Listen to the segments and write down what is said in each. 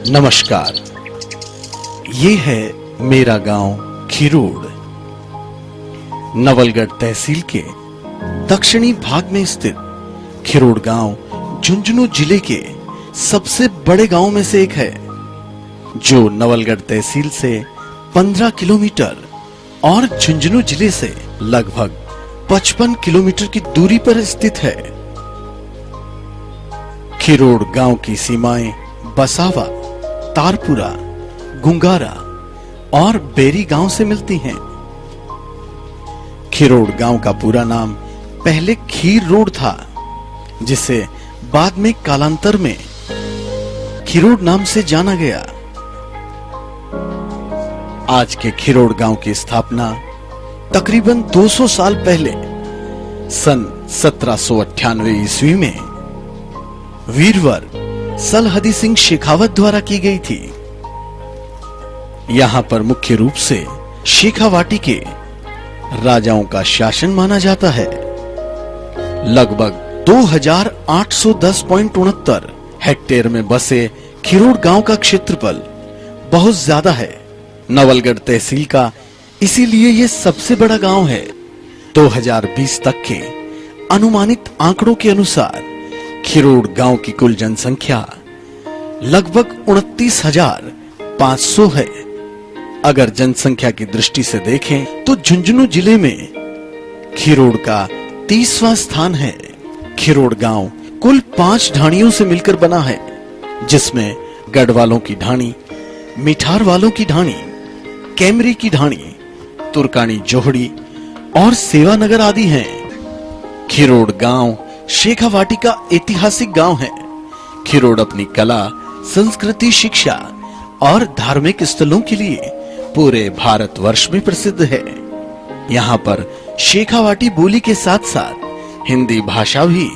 नमस्कार, ये है मेरा गांव खिरोड़। नवलगढ़ तहसील के दक्षिणी भाग में स्थित खिरोड़ गांव झुंझुनू जिले के सबसे बड़े गांवों में से एक है, जो नवलगढ़ तहसील से 15 किलोमीटर और झुंझुनू जिले से लगभग 55 किलोमीटर की दूरी पर स्थित है। खिरोड़ गांव की सीमाएं बसावा, तारपुरा, गुंगारा और बेरी गांव से मिलती हैं। खिरोड़ गांव का पूरा नाम पहले खीर रोड था, जिसे बाद में कालांतर में खिरोड़ नाम से जाना गया। आज के खिरोड़ गांव की स्थापना तकरीबन 200 साल पहले सन 1798 ईस्वी में वीरवर सलहदी सिंह शेखावत द्वारा की गई थी। यहां पर मुख्य रूप से शेखावाटी के राजाओं का शासन माना जाता है। लगभग 2810.69 हेक्टेयर में बसे खिरोड़ गांव का क्षेत्रफल बहुत ज्यादा है। नवलगढ़ तहसील का इसीलिए यह सबसे बड़ा गांव है। 2020 तक के अनुमानित आंकड़ों के अनुसार खिरोड़ गांव की कुल जनसंख्या लगभग 29,500 है। अगर जनसंख्या की दृष्टि से देखें तो झुंझुनू जिले में खिरोड़ का 30वां स्थान है। खिरोड़ गांव कुल 5 ढाणियों से मिलकर बना है, जिसमें गढ़वालों की ढाणी, मिठार वालों की ढाणी, कैमरी की ढाणी, तुर्कानी जोहड़ी और सेवानगर आदि हैं। खिरोड़ गांव शेखावाटी का ऐतिहासिक गांव है। खिरोड़ अपनी कला, संस्कृति, शिक्षा और धार्मिक स्थलों के लिए पूरे भारतवर्ष में प्रसिद्ध है। यहाँ पर शेखावाटी बोली के साथ साथ हिंदी भाषा भी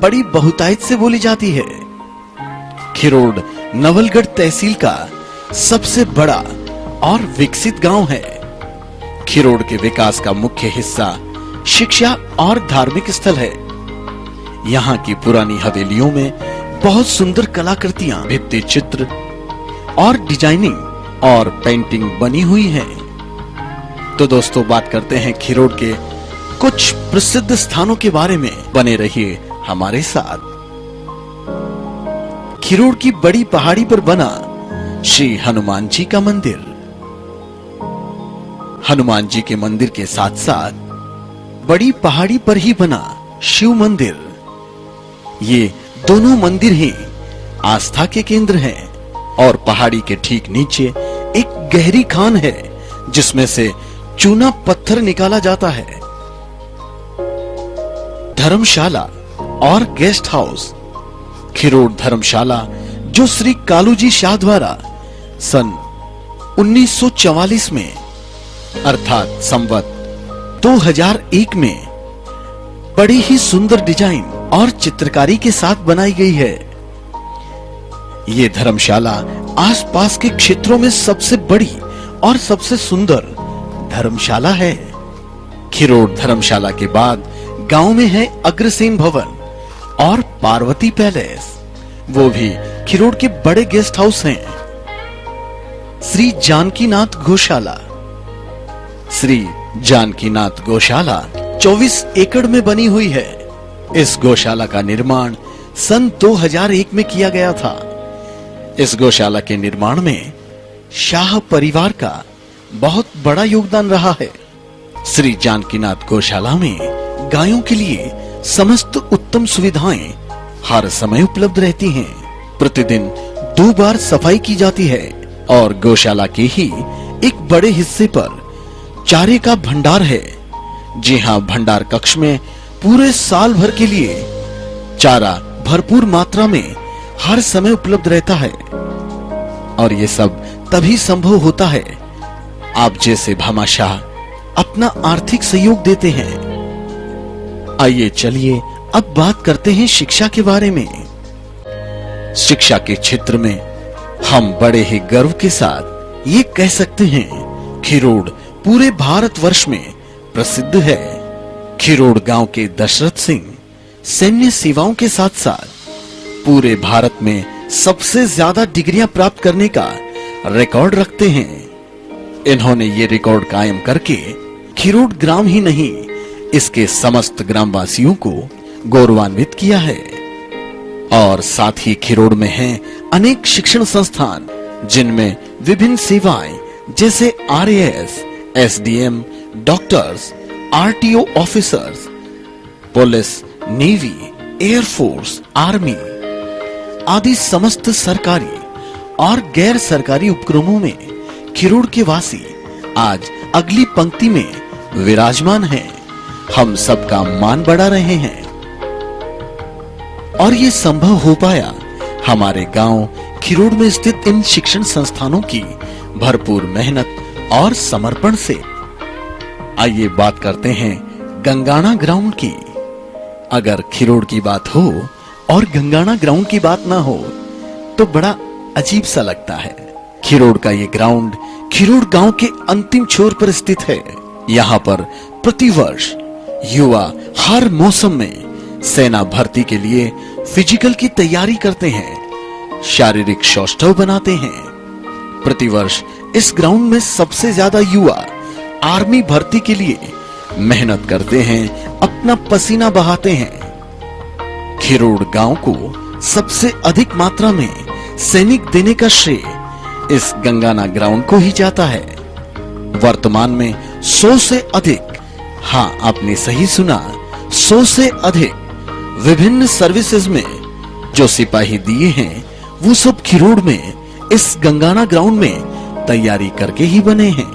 बड़ी बहुतायत से बोली जाती है। खिरोड़ नवलगढ़ तहसील का सबसे बड़ा और विकसित गांव है। खिरोड़ के विकास का मुख्य हिस्सा शिक्षा और धार्मिक स्थल है। यहाँ की पुरानी हवेलियों में बहुत सुंदर कलाकृतियां, भित्ति चित्र और डिजाइनिंग और पेंटिंग बनी हुई है। तो दोस्तों, बात करते हैं खिरोड़ के कुछ प्रसिद्ध स्थानों के बारे में। बने रहिए हमारे साथ। खिरोड़ की बड़ी पहाड़ी पर बना श्री हनुमान जी का मंदिर। हनुमान जी के मंदिर के साथ साथ बड़ी पहाड़ी पर ही बना शिव मंदिर। ये दोनों मंदिर ही आस्था के केंद्र हैं। और पहाड़ी के ठीक नीचे एक गहरी खान है, जिसमें से चूना पत्थर निकाला जाता है। धर्मशाला और गेस्ट हाउस। खिरोड़ धर्मशाला, जो श्री कालूजी शाह द्वारा सन 1944 में अर्थात संवत 2001 में बड़ी ही सुंदर डिजाइन और चित्रकारी के साथ बनाई गई है। ये धर्मशाला आसपास के क्षेत्रों में सबसे बड़ी और सबसे सुंदर धर्मशाला है। खिरोड़ धर्मशाला के बाद गांव में है अग्रसेन भवन और पार्वती पैलेस। वो भी खिरोड़ के बड़े गेस्ट हाउस हैं। श्री जानकीनाथ गौशाला। श्री जानकीनाथ गौशाला 24 एकड़ में बनी हुई है। इस गौशाला का निर्माण सन 2001 में किया गया था। इस गौशाला के निर्माण में शाह परिवार का बहुत बड़ा योगदान रहा है। श्री जानकीनाथ गौशाला में गायों के लिए समस्त उत्तम सुविधाएं हर समय उपलब्ध रहती हैं। प्रतिदिन 2 बार सफाई की जाती है और गौशाला के ही एक बड़े हिस्से पर चारे का भंडार है। जी हाँ, भंडार कक्ष में पूरे साल भर के लिए चारा भरपूर मात्रा में हर समय उपलब्ध रहता है। और ये सब तभी संभव होता है आप जैसे भामाशाह अपना आर्थिक सहयोग देते हैं। आइए चलिए अब बात करते हैं शिक्षा के बारे में। शिक्षा के क्षेत्र में हम बड़े ही गर्व के साथ ये कह सकते हैं, खिरोड़ पूरे भारतवर्ष में प्रसिद्ध है। खिरोड़ गांव के दशरथ सिंह सैन्य सेवाओं के साथ साथ पूरे भारत में सबसे ज्यादा डिग्रियां प्राप्त करने का रिकॉर्ड रखते हैं। इन्होंने ये रिकॉर्ड कायम करके खिरोड ग्राम ही नहीं, इसके समस्त ग्रामवासियों को गौरवान्वित किया है। और साथ ही खिरोड में हैं अनेक शिक्षण संस्थान, जिनमें विभिन्न सेवाएं जैसे RAS, SDM, doctors, RTO officers, police, navy, air force, army आदि समस्त सरकारी और गैर सरकारी उपक्रमों में खिरोड के वासी आज अगली पंक्ति में विराजमान हैं। हम सबका मान बढ़ा रहे हैं और ये संभव हो पाया हमारे गांव खिरोड में स्थित इन शिक्षण संस्थानों की भरपूर मेहनत और समर्पण से। आइए बात करते हैं गंगाना ग्राउंड की। अगर खिरोड की बात हो और गंगाना ग्राउंड की बात ना हो तो बड़ा अजीब सा लगता है। खिरोड का ये ग्राउंड खिरोड गांव के अंतिम छोर पर स्थित है। यहाँ पर प्रतिवर्ष युवा हर मौसम में सेना भर्ती के लिए फिजिकल की तैयारी करते हैं, शारीरिक सौष्ठव बनाते हैं। प्रतिवर्ष इस ग्राउंड में सबसे ज्यादा युवा आर्मी भर्ती के लिए मेहनत करते हैं, अपना पसीना बहाते हैं। खिरोड गांव को सबसे अधिक मात्रा में सैनिक देने का श्रेय इस गंगाना ग्राउंड को ही जाता है। वर्तमान में 100 से अधिक, हाँ आपने सही सुना, 100 से अधिक विभिन्न सर्विसेज में जो सिपाही दिए हैं वो सब खिरोड में इस गंगाना ग्राउंड में तैयारी करके ही बने हैं।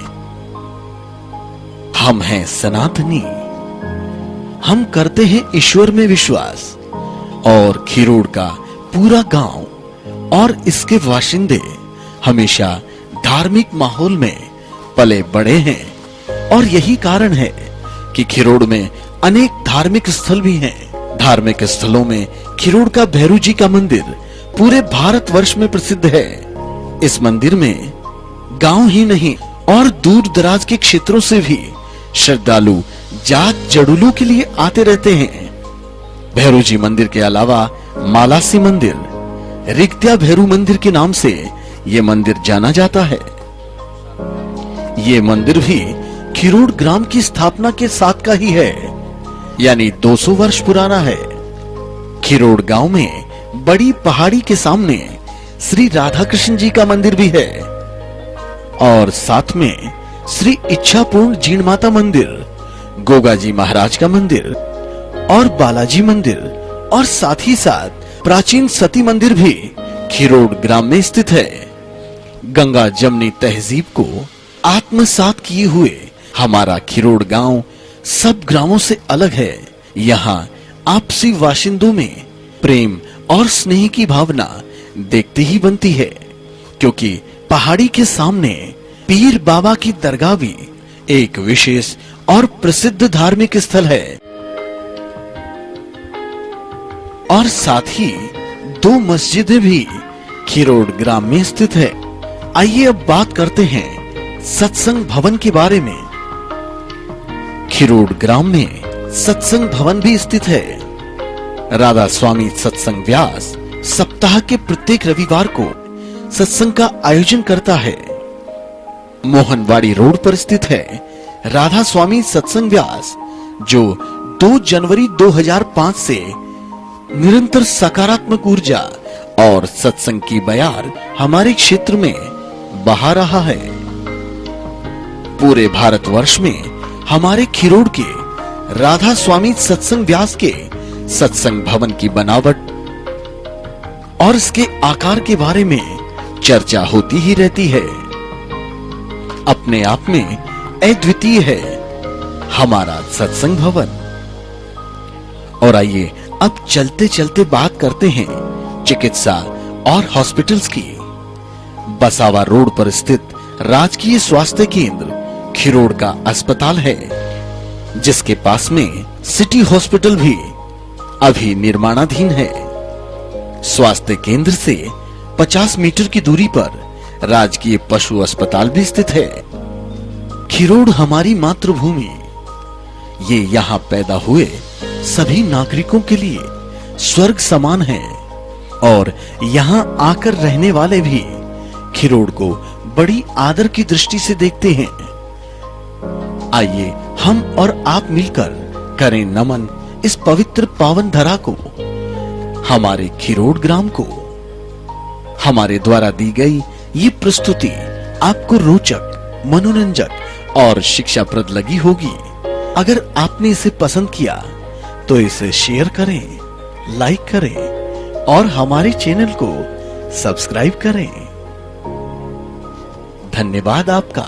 हम हैं सनातनी, हम करते हैं ईश्वर में विश्वास और खिरोड का पूरा गांव और इसके बाशिंदे हमेशा धार्मिक माहौल में पले बड़े हैं। और यही कारण है कि खिरोड में अनेक धार्मिक स्थल भी हैं। धार्मिक स्थलों में खिरोड का भैरू जी का मंदिर पूरे भारतवर्ष में प्रसिद्ध है। इस मंदिर में गांव ही नहीं और दूर दराज के क्षेत्रों से भी श्रद्धालु जात जड़ुलों के लिए आते रहते हैं। भैरू जी मंदिर के अलावा मालासी मंदिर, रिक्त्या भैरू मंदिर के नाम से ये मंदिर जाना जाता है। ये मंदिर भी खिरोड ग्राम की स्थापना के साथ का ही है, यानी 200 वर्ष पुराना है। खिरोड गांव में बड़ी पहाड़ी के सामने श्री राधा कृष्ण जी का मंदिर भी है और साथ में श्री इच्छापूर्ण जीण माता मंदिर, गोगा जी महाराज का मंदिर और बालाजी मंदिर और साथ ही साथ प्राचीन सती मंदिर भी खिरोड ग्राम में स्थित है। गंगा जमनी तहजीब को आत्मसात किए हुए हमारा खिरोड गांव सब ग्रामों से अलग है। यहाँ आपसी वाशिंदों में प्रेम और स्नेह की भावना देखते ही बनती है, क्योंकि पहाड़ी के सामने पीर बाबा की दरगाह भी एक विशेष और प्रसिद्ध धार्मिक स्थल है और साथ ही 2 मस्जिदें भी खिरोड ग्राम में स्थित है। आइए अब बात करते हैं सत्संग भवन के बारे में। खिरोड ग्राम में सत्संग भवन भी स्थित है। राधा स्वामी सत्संग व्यास सप्ताह के प्रत्येक रविवार को सत्संग का आयोजन करता है। मोहनवाड़ी रोड पर स्थित है राधा स्वामी सत्संग व्यास, जो 2 जनवरी 2005 से निरंतर सकारात्मक ऊर्जा और सत्संग की बयार हमारे क्षेत्र में बहा रहा है। पूरे भारतवर्ष में हमारे खिरोड के राधा स्वामी सत्संग व्यास के सत्संग भवन की बनावट और इसके आकार के बारे में चर्चा होती ही रहती है। अपने आप में अद्वितीय है हमारा सत्संग भवन। और आइए अब चलते चलते बात करते हैं चिकित्सा और हॉस्पिटल्स की। बसावा रोड पर स्थित राजकीय स्वास्थ्य केंद्र खिरोड का अस्पताल है, जिसके पास में सिटी हॉस्पिटल भी अभी निर्माणाधीन है। स्वास्थ्य केंद्र से 50 मीटर की दूरी पर राजकीय पशु अस्पताल भी स्थित है। खिरोड हमारी मातृभूमि, ये यहाँ पैदा हुए सभी नागरिकों के लिए स्वर्ग समान है। और यहाँ आकर रहने वाले भी खिरोड़ को बड़ी आदर की दृष्टि से देखते हैं। आइए हम और आप मिलकर करें नमन इस पवित्र पावन धरा को, हमारे खिरोड़ ग्राम को। हमारे द्वारा दी गई ये प्रस्तुति आपको रोचक, मनोरंजक और शिक्षाप्रद लगी होगी। अगर आपने इसे पसंद किया तो इसे शेयर करें, लाइक करें और हमारे चैनल को सब्सक्राइब करें। धन्यवाद आपका।